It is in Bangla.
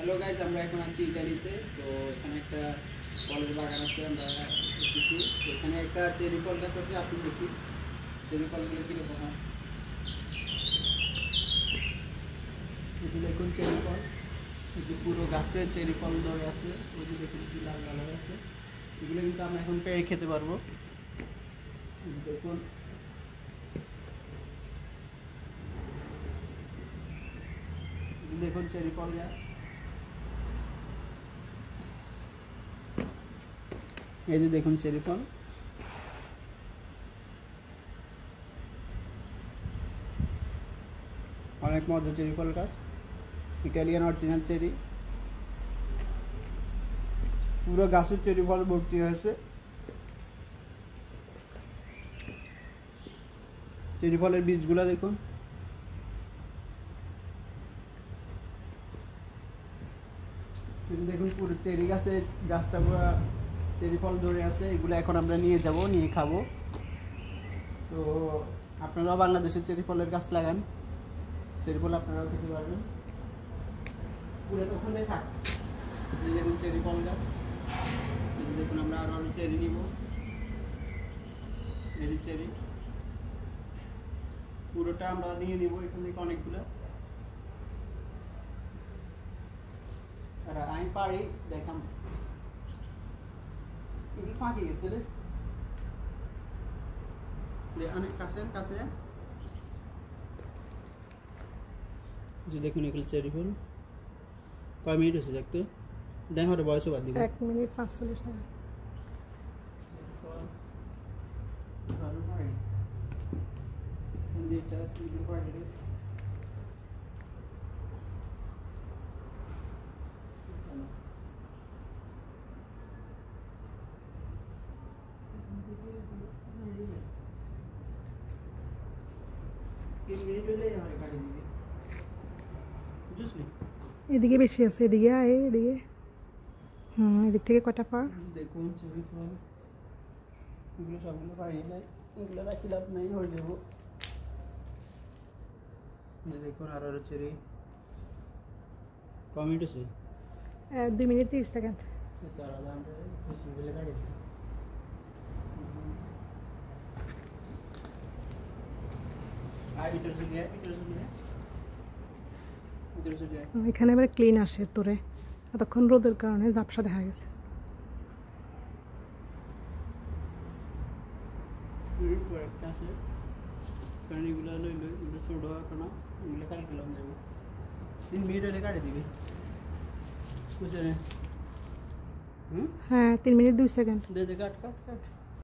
হ্যালো গাইস, আমরা এখন আছি ইতালিতে। তো এখানে একটা ফলের বাগান আছে, আমরা এসেছি। তো এখানে একটা চেরি ফল গাছ আছে, আসুন দেখি চেরি ফলগুলো কীরকম হয়। এই যে দেখুন চেরি ফল, এই যে পুরো গাছে চেরি ফল ধরে আছে। ওই যে দেখুন কি লাল লাল হয়ে আছে, এগুলো কিন্তু আমরা এখন পেড়ে খেতে পারবো। এই যে দেখুন, দেখুন চেরি ফল গাছ। এই যে দেখুন চেরি ফল, অনেক মজা চেরি ফল গাছ, ইটালিয়ান অরিজিনাল চেরি। পুরো গাছের চেরি ফল ভর্তি হয়েছে। চেরি ফলের বীজগুলো দেখুন, দেখুন পুরো চেরি গাছটা পুরো চেরি ফল ধরে আছে। এগুলো এখন আমরা নিয়ে যাব, নিয়ে খাবো। তো আপনারাও বাংলাদেশের চেরি ফলের গাছ লাগান, চেরি ফল আপনারাও খেতে পারবেন। পুরো ওখানে থাক। এই দেখুন চেরি ফল গাছ, এই যে দেখুন আমরা আরো চেরি নিব। এই যে চেরি পুরোটা আমরা নিয়ে নিব, এখান থেকে অনেকগুলো। আর আমি পারি দেখাম, এগুলো ফাঁকি গেছে রে, অনেক কাছে কাছে। যে দেখুন এগুলো চেরি ফল। কয় মিনিট হয়েছে দেখতে? ড্যামার বয়সও বাদ দিব 1 মিনিট 45 সেকেন্ড। এদিকে বেশি আছে, এদিকে আয়, এদিকে। এদিক থেকে কয়টা পা দেখুন চেরি ফল, এগুলো সবগুলো পারি নাই, এগুলো রাখি লাভ নাই, হয়ে যাবো। দেখুন আরো চেরি। কমেন্ট আছে 2 মিনিট 30 সেকেন্ড। এখানে এবার ক্লিন আসে তোরে, এতক্ষণ রোদের কারণে ঝাপসা দেখা গেছে। হ্যাঁ 3 মিনিট 2 সেকেন্ড। কাট কাট কাট।